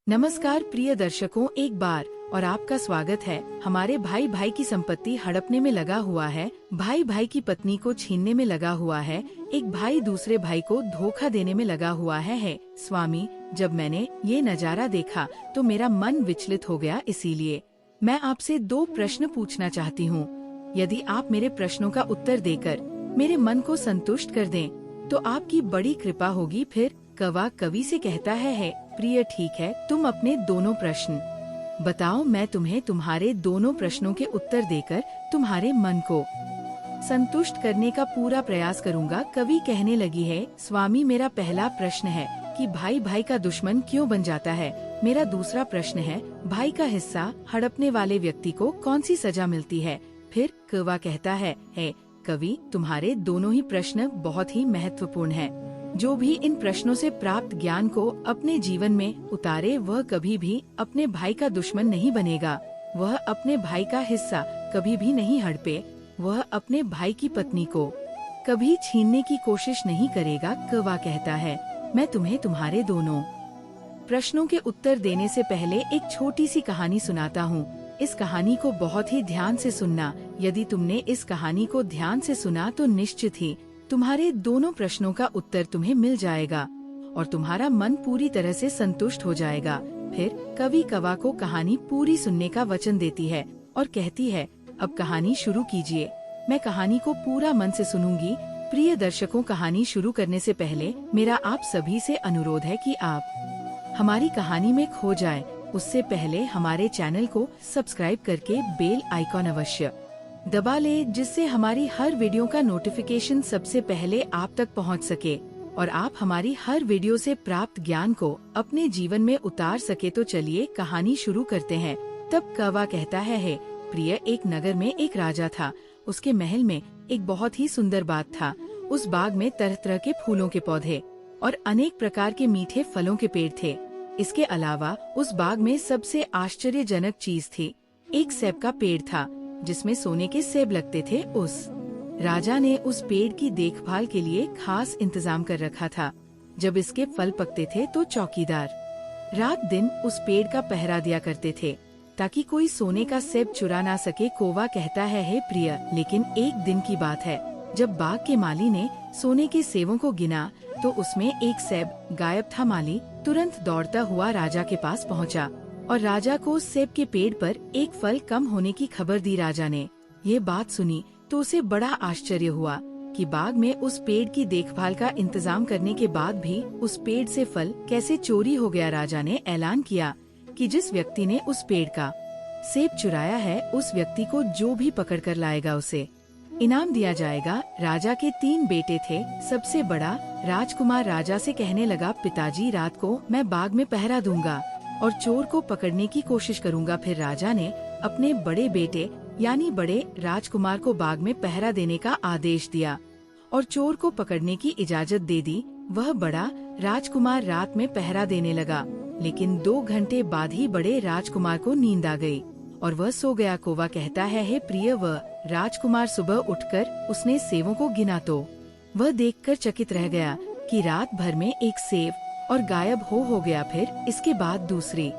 नमस्कार प्रिय दर्शकों, एक बार और आपका स्वागत है। हमारे भाई भाई की संपत्ति हड़पने में लगा हुआ है, भाई भाई की पत्नी को छीनने में लगा हुआ है, एक भाई दूसरे भाई को धोखा देने में लगा हुआ है। स्वामी, जब मैंने ये नजारा देखा तो मेरा मन विचलित हो गया। इसीलिए मैं आपसे 2 प्रश्न पूछना चाहती हूँ। यदि आप मेरे प्रश्नों का उत्तर देकर मेरे मन को संतुष्ट कर दें तो आपकी बड़ी कृपा होगी। फिर कौवा कवि से कहता है प्रिय ठीक है, तुम अपने दोनों प्रश्न बताओ, मैं तुम्हें तुम्हारे दोनों प्रश्नों के उत्तर देकर तुम्हारे मन को संतुष्ट करने का पूरा प्रयास करूंगा। कवि कहने लगी है, स्वामी मेरा पहला प्रश्न है कि भाई भाई का दुश्मन क्यों बन जाता है। मेरा दूसरा प्रश्न है, भाई का हिस्सा हड़पने वाले व्यक्ति को कौन सी सजा मिलती है। फिर कौवा कहता है कवि, तुम्हारे दोनों ही प्रश्न बहुत ही महत्वपूर्ण है। जो भी इन प्रश्नों से प्राप्त ज्ञान को अपने जीवन में उतारे वह कभी भी अपने भाई का दुश्मन नहीं बनेगा, वह अपने भाई का हिस्सा कभी भी नहीं हड़पे, वह अपने भाई की पत्नी को कभी छीनने की कोशिश नहीं करेगा। कौवा कहता है, मैं तुम्हें तुम्हारे दोनों प्रश्नों के उत्तर देने से पहले एक छोटी सी कहानी सुनाता हूँ। इस कहानी को बहुत ही ध्यान से सुनना। यदि तुमने इस कहानी को ध्यान से सुना तो निश्चित ही तुम्हारे दोनों प्रश्नों का उत्तर तुम्हें मिल जाएगा और तुम्हारा मन पूरी तरह से संतुष्ट हो जाएगा। फिर कवि कौवा को कहानी पूरी सुनने का वचन देती है और कहती है, अब कहानी शुरू कीजिए। मैं कहानी को पूरा मन से सुनूंगी। प्रिय दर्शकों, कहानी शुरू करने से पहले मेरा आप सभी से अनुरोध है कि आप हमारी कहानी में खो जाए उससे पहले हमारे चैनल को सब्सक्राइब करके बेल आइकॉन अवश्य दबा ले, जिससे हमारी हर वीडियो का नोटिफिकेशन सबसे पहले आप तक पहुंच सके और आप हमारी हर वीडियो से प्राप्त ज्ञान को अपने जीवन में उतार सके। तो चलिए कहानी शुरू करते हैं। तब कौवा कहता है प्रिय, एक नगर में एक राजा था। उसके महल में एक बहुत ही सुंदर बाग था। उस बाग में तरह तरह के फूलों के पौधे और अनेक प्रकार के मीठे फलों के पेड़ थे। इसके अलावा उस बाग में सबसे आश्चर्यजनक चीज थी, एक सेब का पेड़ था जिसमें सोने के सेब लगते थे। उस राजा ने उस पेड़ की देखभाल के लिए खास इंतजाम कर रखा था। जब इसके फल पकते थे तो चौकीदार रात दिन उस पेड़ का पहरा दिया करते थे ताकि कोई सोने का सेब चुरा ना सके। कौवा कहता है प्रिय, लेकिन एक दिन की बात है जब बाग के माली ने सोने के सेबों को गिना तो उसमें एक सेब गायब था। माली तुरंत दौड़ता हुआ राजा के पास पहुंचा और राजा को सेब के पेड़ पर एक फल कम होने की खबर दी। राजा ने ये बात सुनी तो उसे बड़ा आश्चर्य हुआ कि बाग में उस पेड़ की देखभाल का इंतजाम करने के बाद भी उस पेड़ से फल कैसे चोरी हो गया। राजा ने ऐलान किया कि जिस व्यक्ति ने उस पेड़ का सेब चुराया है उस व्यक्ति को जो भी पकड़ कर लाएगा उसे इनाम दिया जाएगा। राजा के 3 बेटे थे। सबसे बड़ा राजकुमार राजा से कहने लगा, पिताजी रात को मैं बाग में पहरा दूंगा और चोर को पकड़ने की कोशिश करूंगा। फिर राजा ने अपने बड़े बेटे यानी बड़े राजकुमार को बाग में पहरा देने का आदेश दिया और चोर को पकड़ने की इजाजत दे दी। वह बड़ा राजकुमार रात में पहरा देने लगा, लेकिन 2 घंटे बाद ही बड़े राजकुमार को नींद आ गई और वह सो गया। कौवा कहता है प्रिय, वह राजकुमार सुबह उठकर उसने सेबों को गिना तो वह देखकर चकित रह गया कि रात भर में एक सेब और गायब हो गया। फिर इसके बाद दूसरी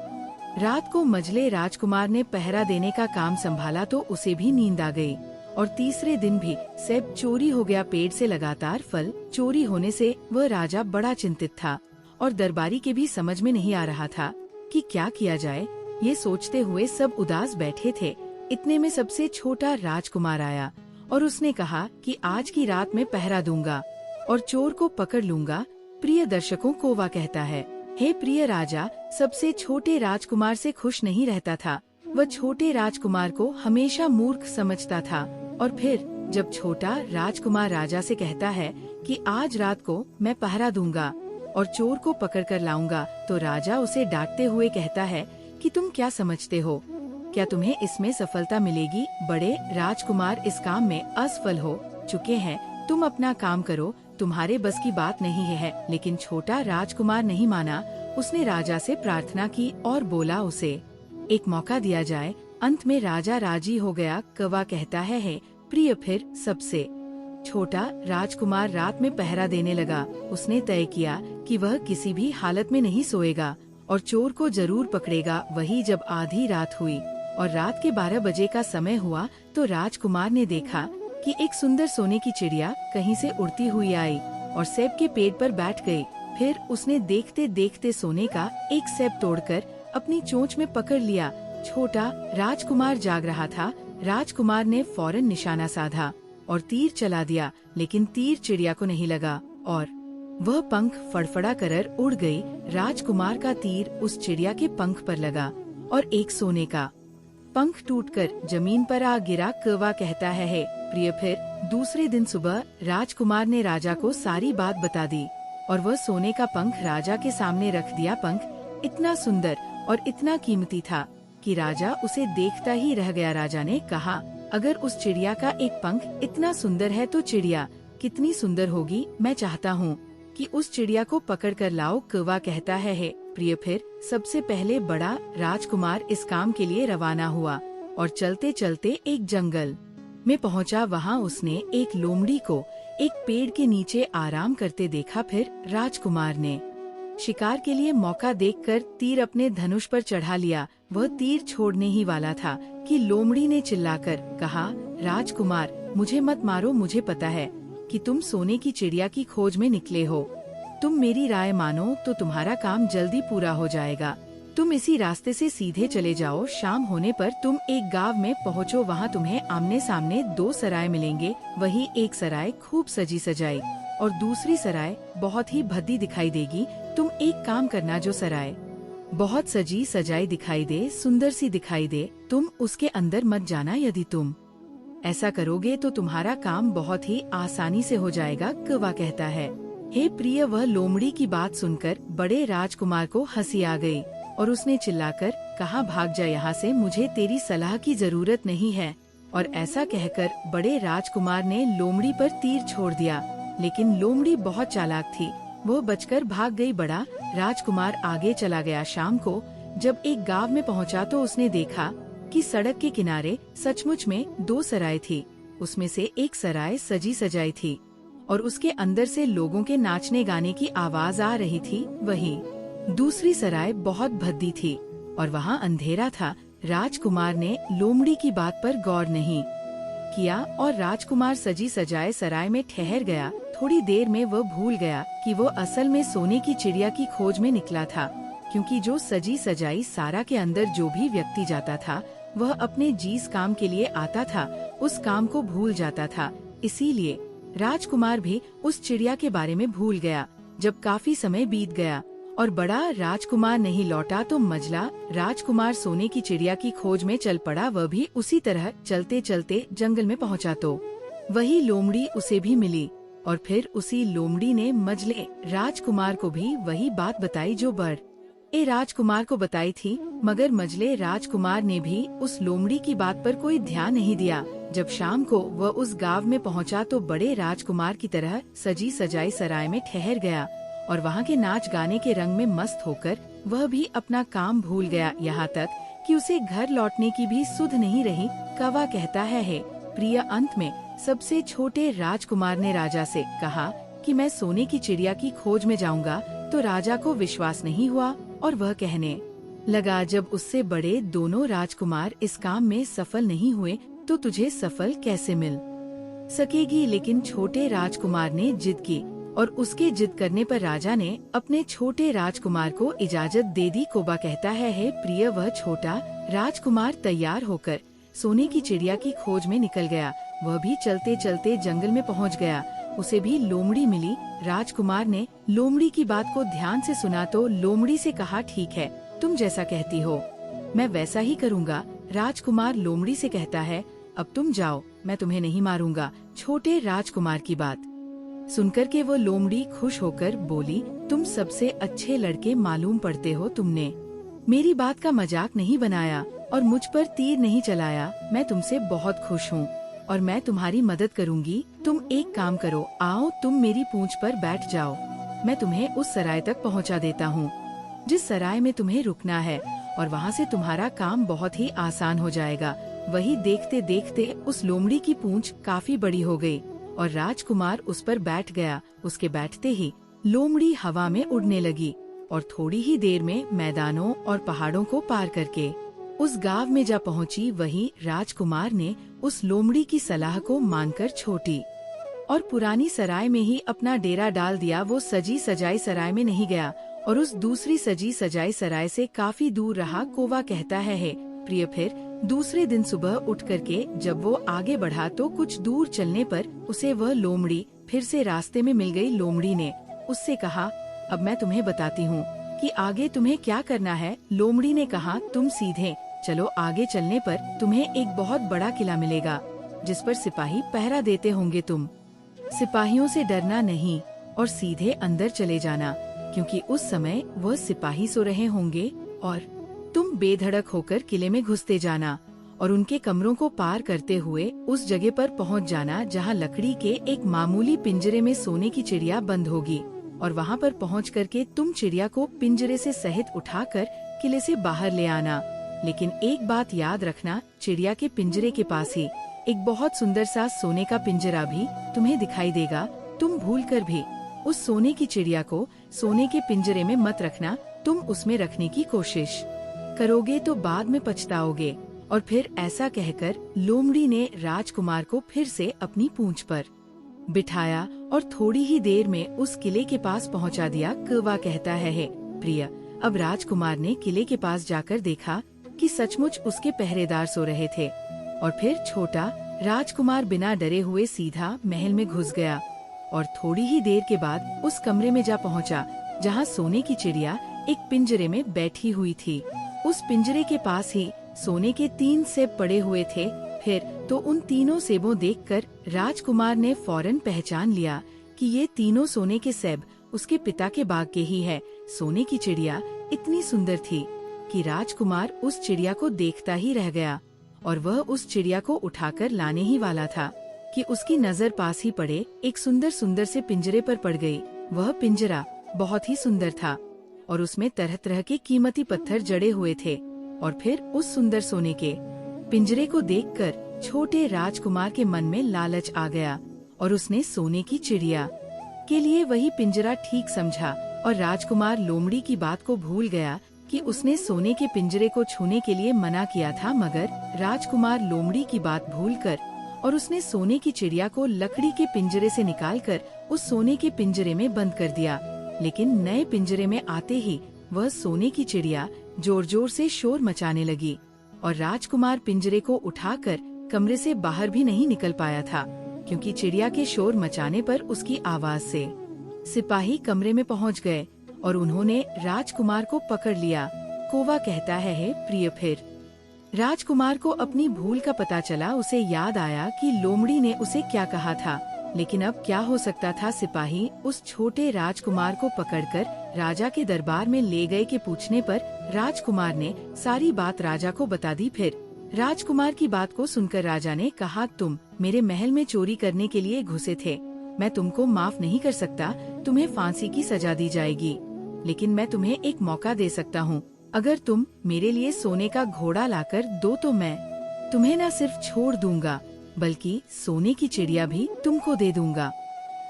रात को मझले राजकुमार ने पहरा देने का काम संभाला तो उसे भी नींद आ गई और तीसरे दिन भी सेब चोरी हो गया। पेड़ से लगातार फल चोरी होने से वह राजा बड़ा चिंतित था और दरबारी के भी समझ में नहीं आ रहा था कि क्या किया जाए। ये सोचते हुए सब उदास बैठे थे। इतने में सबसे छोटा राजकुमार आया और उसने कहा कि आज की रात में पहरा दूंगा और चोर को पकड़ लूंगा। प्रिय दर्शकों, कौवा कहता है, हे प्रिय राजा सबसे छोटे राजकुमार से खुश नहीं रहता था। वह छोटे राजकुमार को हमेशा मूर्ख समझता था और फिर जब छोटा राजकुमार राजा से कहता है कि आज रात को मैं पहरा दूंगा और चोर को पकड़ कर लाऊंगा तो राजा उसे डांटते हुए कहता है कि तुम क्या समझते हो, क्या तुम्हें इसमें सफलता मिलेगी। बड़े राजकुमार इस काम में असफल हो चुके हैं, तुम अपना काम करो, तुम्हारे बस की बात नहीं है। लेकिन छोटा राजकुमार नहीं माना। उसने राजा से प्रार्थना की और बोला उसे एक मौका दिया जाए। अंत में राजा राजी हो गया। कौवा कहता है प्रिय, फिर सबसे छोटा राजकुमार रात में पहरा देने लगा। उसने तय किया कि वह किसी भी हालत में नहीं सोएगा और चोर को जरूर पकड़ेगा। वही जब आधी रात हुई और रात के 12 बजे का समय हुआ तो राजकुमार ने देखा कि एक सुंदर सोने की चिड़िया कहीं से उड़ती हुई आई और सेब के पेड़ पर बैठ गई। फिर उसने देखते देखते सोने का एक सेब तोड़कर अपनी चोंच में पकड़ लिया। छोटा राजकुमार जाग रहा था। राजकुमार ने फौरन निशाना साधा और तीर चला दिया, लेकिन तीर चिड़िया को नहीं लगा और वह पंख फड़फड़ा कर उड़ गई। राजकुमार का तीर उस चिड़िया के पंख पर लगा और एक सोने का पंख टूटकर जमीन पर आ गिरा। कौवा कहता है प्रिय। फिर दूसरे दिन सुबह राजकुमार ने राजा को सारी बात बता दी और वह सोने का पंख राजा के सामने रख दिया। पंख इतना सुंदर और इतना कीमती था कि राजा उसे देखता ही रह गया। राजा ने कहा, अगर उस चिड़िया का एक पंख इतना सुंदर है तो चिड़िया कितनी सुंदर होगी। मैं चाहता हूँ कि उस चिड़िया को पकड़ कर लाओ। कौवा कहता है प्रिय। फिर सबसे पहले बड़ा राजकुमार इस काम के लिए रवाना हुआ और चलते चलते एक जंगल में पहुंचा। वहां उसने एक लोमड़ी को एक पेड़ के नीचे आराम करते देखा। फिर राजकुमार ने शिकार के लिए मौका देखकर तीर अपने धनुष पर चढ़ा लिया। वह तीर छोड़ने ही वाला था कि लोमड़ी ने चिल्लाकर कहा, राजकुमार मुझे मत मारो। मुझे पता है कि तुम सोने की चिड़िया की खोज में निकले हो। तुम मेरी राय मानो तो तुम्हारा काम जल्दी पूरा हो जाएगा। तुम इसी रास्ते से सीधे चले जाओ। शाम होने पर तुम एक गांव में पहुँचो। वहाँ तुम्हें आमने सामने 2 सराय मिलेंगे। वही एक सराय खूब सजी सजाई और दूसरी सराय बहुत ही भद्दी दिखाई देगी। तुम एक काम करना, जो सराय बहुत सजी सजाई दिखाई दे, सुंदर सी दिखाई दे, तुम उसके अंदर मत जाना। यदि तुम ऐसा करोगे तो तुम्हारा काम बहुत ही आसानी से हो जाएगा। कौवा कहता है, हे प्रिय। वह लोमड़ी की बात सुनकर बड़े राजकुमार को हंसी आ गई और उसने चिल्लाकर कहा, भाग जा यहाँ से, मुझे तेरी सलाह की जरूरत नहीं है। और ऐसा कहकर बड़े राजकुमार ने लोमड़ी पर तीर छोड़ दिया, लेकिन लोमड़ी बहुत चालाक थी। वो बचकर भाग गई। बड़ा राजकुमार आगे चला गया। शाम को जब एक गांव में पहुंचा तो उसने देखा कि सड़क के किनारे सचमुच में 2 सराय थी। उसमें से एक सराय सजी सजाई थी और उसके अंदर से लोगों के नाचने गाने की आवाज आ रही थी। वहीं दूसरी सराय बहुत भद्दी थी और वहाँ अंधेरा था। राजकुमार ने लोमड़ी की बात पर गौर नहीं किया और राजकुमार सजी सजाए सराय में ठहर गया। थोड़ी देर में वह भूल गया कि वो असल में सोने की चिड़िया की खोज में निकला था, क्योंकि जो सजी सजाई सारा के अंदर जो भी व्यक्ति जाता था वह अपने जिस काम के लिए आता था उस काम को भूल जाता था। इसीलिए राजकुमार भी उस चिड़िया के बारे में भूल गया। जब काफी समय बीत गया और बड़ा राजकुमार नहीं लौटा तो मझला राजकुमार सोने की चिड़िया की खोज में चल पड़ा। वह भी उसी तरह चलते चलते जंगल में पहुंचा तो वही लोमड़ी उसे भी मिली और फिर उसी लोमड़ी ने मझले राजकुमार को भी वही बात बताई जो बड़े राजकुमार को बताई थी। मगर मझले राजकुमार ने भी उस लोमड़ी की बात पर कोई ध्यान नहीं दिया। जब शाम को वह उस गांव में पहुंचा तो बड़े राजकुमार की तरह सजी सजाई सराय में ठहर गया और वहाँ के नाच गाने के रंग में मस्त होकर वह भी अपना काम भूल गया। यहाँ तक कि उसे घर लौटने की भी सुध नहीं रही। कौवा कहता है प्रिय। अंत में सबसे छोटे राजकुमार ने राजा से कहा कि मैं सोने की चिड़िया की खोज में जाऊंगा। तो राजा को विश्वास नहीं हुआ और वह कहने लगा, जब उससे बड़े दोनों राजकुमार इस काम में सफल नहीं हुए तो तुझे सफल कैसे मिल सकेगी। लेकिन छोटे राजकुमार ने जिद की और उसके जिद करने पर राजा ने अपने छोटे राजकुमार को इजाजत दे दी। कौवा कहता है प्रिय। वह छोटा राजकुमार तैयार होकर सोने की चिड़िया की खोज में निकल गया। वह भी चलते चलते जंगल में पहुंच गया। उसे भी लोमड़ी मिली। राजकुमार ने लोमड़ी की बात को ध्यान से सुना तो लोमड़ी से कहा, ठीक है, तुम जैसा कहती हो मैं वैसा ही करूँगा। राजकुमार लोमड़ी से कहता है, अब तुम जाओ, मैं तुम्हें नहीं मारूंगा। छोटे राजकुमार की बात सुनकर के वो लोमड़ी खुश होकर बोली, तुम सबसे अच्छे लड़के मालूम पड़ते हो। तुमने मेरी बात का मजाक नहीं बनाया और मुझ पर तीर नहीं चलाया। मैं तुमसे बहुत खुश हूँ और मैं तुम्हारी मदद करूँगी। तुम एक काम करो, आओ तुम मेरी पूंछ पर बैठ जाओ। मैं तुम्हें उस सराय तक पहुँचा देता हूँ जिस सराय में तुम्हें रुकना है और वहाँ से तुम्हारा काम बहुत ही आसान हो जाएगा। वही देखते देखते उस लोमड़ी की पूंछ काफी बड़ी हो गई और राजकुमार उस पर बैठ गया। उसके बैठते ही लोमड़ी हवा में उड़ने लगी और थोड़ी ही देर में मैदानों और पहाड़ों को पार करके उस गांव में जा पहुंची। वहीं राजकुमार ने उस लोमड़ी की सलाह को मानकर छोटी और पुरानी सराय में ही अपना डेरा डाल दिया। वो सजी सजाई सराय में नहीं गया और उस दूसरी सजी सजाई सराय से काफी दूर रहा। कौवा कहता है प्रिय। फिर दूसरे दिन सुबह उठ करके जब वो आगे बढ़ा तो कुछ दूर चलने पर उसे वह लोमड़ी फिर से रास्ते में मिल गई। लोमड़ी ने उससे कहा, अब मैं तुम्हें बताती हूँ कि आगे तुम्हें क्या करना है। लोमड़ी ने कहा, तुम सीधे चलो, आगे चलने पर तुम्हें एक बहुत बड़ा किला मिलेगा जिस पर सिपाही पहरा देते होंगे। तुम सिपाहियों से डरना नहीं और सीधे अंदर चले जाना, क्योंकि उस समय वह सिपाही सो रहे होंगे और तुम बेधड़क होकर किले में घुसते जाना और उनके कमरों को पार करते हुए उस जगह पर पहुंच जाना जहां लकड़ी के एक मामूली पिंजरे में सोने की चिड़िया बंद होगी। और वहां पर पहुंच करके तुम चिड़िया को पिंजरे से सहित उठाकर किले से बाहर ले आना। लेकिन एक बात याद रखना, चिड़िया के पिंजरे के पास ही एक बहुत सुंदर सा सोने का पिंजरा भी तुम्हें दिखाई देगा। तुम भूलकर भी उस सोने की चिड़िया को सोने के पिंजरे में मत रखना। तुम उसमें रखने की कोशिश करोगे तो बाद में पछताओगे। और फिर ऐसा कहकर लोमड़ी ने राजकुमार को फिर से अपनी पूंछ पर बिठाया और थोड़ी ही देर में उस किले के पास पहुंचा दिया। कौवा कहता है प्रिय। अब राजकुमार ने किले के पास जाकर देखा कि सचमुच उसके पहरेदार सो रहे थे। और फिर छोटा राजकुमार बिना डरे हुए सीधा महल में घुस गया और थोड़ी ही देर के बाद उस कमरे में जा पहुंचा जहां सोने की चिड़िया एक पिंजरे में बैठी हुई थी। उस पिंजरे के पास ही सोने के 3 सेब पड़े हुए थे। फिर तो उन तीनों सेबों देखकर राजकुमार ने फौरन पहचान लिया कि ये तीनों सोने के सेब उसके पिता के बाग के ही है। सोने की चिड़िया इतनी सुंदर थी कि राजकुमार उस चिड़िया को देखता ही रह गया और वह उस चिड़िया को उठाकर लाने ही वाला था कि उसकी नजर पास ही पड़े एक सुंदर सुंदर से पिंजरे पर पड़ गई। वह पिंजरा बहुत ही सुंदर था और उसमें तरह तरह के कीमती पत्थर जड़े हुए थे। और फिर उस सुंदर सोने के पिंजरे को देखकर छोटे राजकुमार के मन में लालच आ गया और उसने सोने की चिड़िया के लिए वही पिंजरा ठीक समझा। और राजकुमार लोमड़ी की बात को भूल गया कि उसने सोने के पिंजरे को छूने के लिए मना किया था। मगर राजकुमार लोमड़ी की बात भूलकर और उसने सोने की चिड़िया को लकड़ी के पिंजरे से निकालकर उस सोने के पिंजरे में बंद कर दिया। लेकिन नए पिंजरे में आते ही वह सोने की चिड़िया जोर जोर से शोर मचाने लगी और राजकुमार पिंजरे को उठाकर कमरे से बाहर भी नहीं निकल पाया था, क्योंकि चिड़िया के शोर मचाने पर उसकी आवाज से सिपाही कमरे में पहुंच गए और उन्होंने राजकुमार को पकड़ लिया। कौवा कहता है प्रिय। फिर राजकुमार को अपनी भूल का पता चला। उसे याद आया कि लोमड़ी ने उसे क्या कहा था, लेकिन अब क्या हो सकता था। सिपाही उस छोटे राजकुमार को पकड़कर राजा के दरबार में ले गए के पूछने पर राजकुमार ने सारी बात राजा को बता दी। फिर राजकुमार की बात को सुनकर राजा ने कहा, तुम मेरे महल में चोरी करने के लिए घुसे थे। मैं तुमको माफ नहीं कर सकता, तुम्हें फांसी की सजा दी जाएगी। लेकिन मैं तुम्हें एक मौका दे सकता हूँ। अगर तुम मेरे लिए सोने का घोड़ा लाकर दो तो मैं तुम्हें न सिर्फ छोड़ दूंगा बल्कि सोने की चिड़िया भी तुमको दे दूंगा।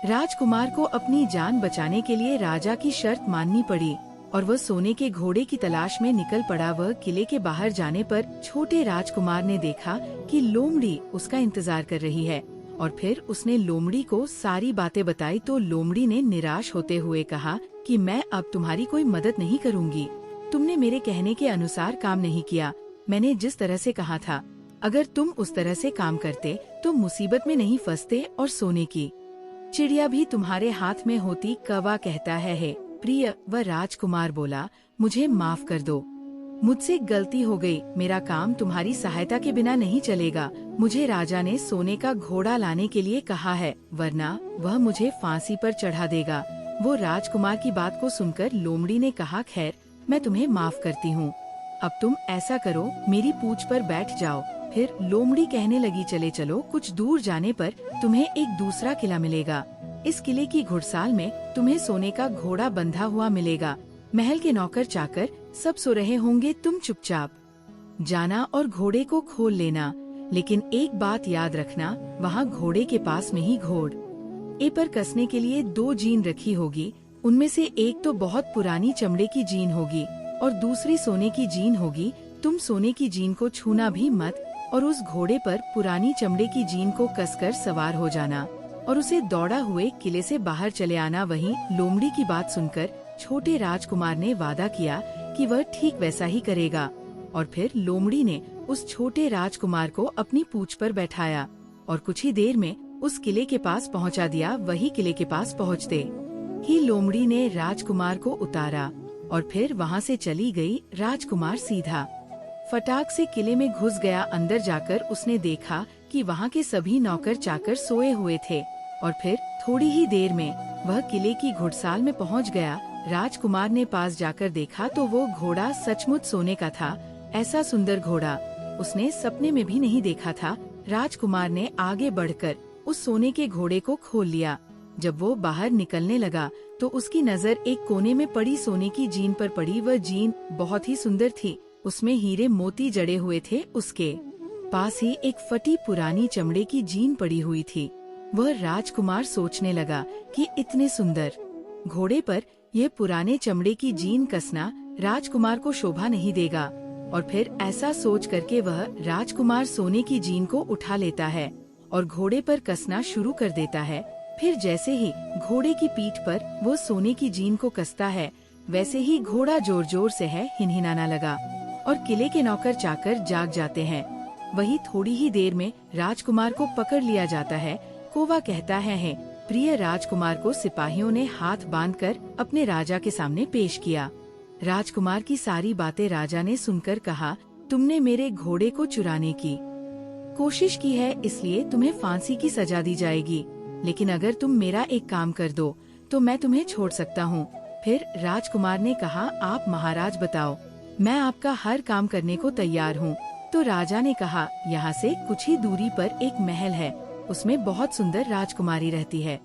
राजकुमार को अपनी जान बचाने के लिए राजा की शर्त माननी पड़ी और वह सोने के घोड़े की तलाश में निकल पड़ा। वह किले के बाहर जाने पर छोटे राजकुमार ने देखा कि लोमड़ी उसका इंतजार कर रही है और फिर उसने लोमड़ी को सारी बातें बताई। तो लोमड़ी ने निराश होते हुए कहा कि मैं अब तुम्हारी कोई मदद नहीं करूंगी। तुमने मेरे कहने के अनुसार काम नहीं किया। मैंने जिस तरह से कहा था, अगर तुम उस तरह से काम करते तो मुसीबत में नहीं फंसते और सोने की चिड़िया भी तुम्हारे हाथ में होती। कौवा कहता है प्रिय। वह राजकुमार बोला, मुझे माफ कर दो, मुझसे गलती हो गई। मेरा काम तुम्हारी सहायता के बिना नहीं चलेगा। मुझे राजा ने सोने का घोड़ा लाने के लिए कहा है, वरना वह मुझे फांसी पर चढ़ा देगा। वो राजकुमार की बात को सुनकर लोमड़ी ने कहा, खैर मैं तुम्हें माफ करती हूँ। अब तुम ऐसा करो, मेरी पूंछ पर बैठ जाओ। फिर लोमड़ी कहने लगी, चले चलो, कुछ दूर जाने पर तुम्हें एक दूसरा किला मिलेगा। इस किले की घुड़साल में तुम्हें सोने का घोड़ा बंधा हुआ मिलेगा। महल के नौकर चाकर सब सो रहे होंगे। तुम चुपचाप जाना और घोड़े को खोल लेना। लेकिन एक बात याद रखना, वहाँ घोड़े के पास में ही घोड़ ए पर कसने के लिए 2 जीन रखी होगी। उनमें से एक तो बहुत पुरानी चमड़े की जीन होगी और दूसरी सोने की जीन होगी। तुम सोने की जीन को छूना भी मत और उस घोड़े पर पुरानी चमड़े की जीन को कसकर सवार हो जाना और उसे दौड़ा हुए किले से बाहर चले आना। वहीं लोमड़ी की बात सुनकर छोटे राजकुमार ने वादा किया कि वह ठीक वैसा ही करेगा और फिर लोमड़ी ने उस छोटे राजकुमार को अपनी पूंछ पर बैठाया और कुछ ही देर में उस किले के पास पहुंचा दिया। वही किले के पास पहुंचते ही लोमड़ी ने राजकुमार को उतारा और फिर वहां से चली गई। राजकुमार सीधा फटाक से किले में घुस गया। अंदर जाकर उसने देखा कि वहां के सभी नौकर चाकर सोए हुए थे और फिर थोड़ी ही देर में वह किले की घुड़साल में पहुंच गया। राजकुमार ने पास जाकर देखा तो वो घोड़ा सचमुच सोने का था। ऐसा सुंदर घोड़ा उसने सपने में भी नहीं देखा था। राजकुमार ने आगे बढ़कर उस सोने के घोड़े को खोल लिया। जब वो बाहर निकलने लगा तो उसकी नजर एक कोने में पड़ी सोने की जीन पर पड़ी। वह जीन बहुत ही सुंदर थी, उसमें हीरे मोती जड़े हुए थे। उसके पास ही एक फटी पुरानी चमड़े की जीन पड़ी हुई थी। वह राजकुमार सोचने लगा कि इतने सुंदर घोड़े पर यह पुराने चमड़े की जीन कसना राजकुमार को शोभा नहीं देगा और फिर ऐसा सोच करके वह राजकुमार सोने की जीन को उठा लेता है और घोड़े पर कसना शुरू कर देता है। फिर जैसे ही घोड़े की पीठ पर वो सोने की जीन को कसता है वैसे ही घोड़ा जोर जोर से हिनहिनाना लगा और किले के नौकर चाकर जाग जाते हैं। वही थोड़ी ही देर में राजकुमार को पकड़ लिया जाता है। कौवा कहता है प्रिय राजकुमार को सिपाहियों ने हाथ बांधकर अपने राजा के सामने पेश किया। राजकुमार की सारी बातें राजा ने सुनकर कहा, तुमने मेरे घोड़े को चुराने की कोशिश की है, इसलिए तुम्हें फांसी की सजा दी जाएगी, लेकिन अगर तुम मेरा एक काम कर दो तो मैं तुम्हें छोड़ सकता हूँ। फिर राजकुमार ने कहा, आप महाराज बताओ, मैं आपका हर काम करने को तैयार हूँ। तो राजा ने कहा, यहाँ से कुछ ही दूरी पर एक महल है, उसमें बहुत सुंदर राजकुमारी रहती है।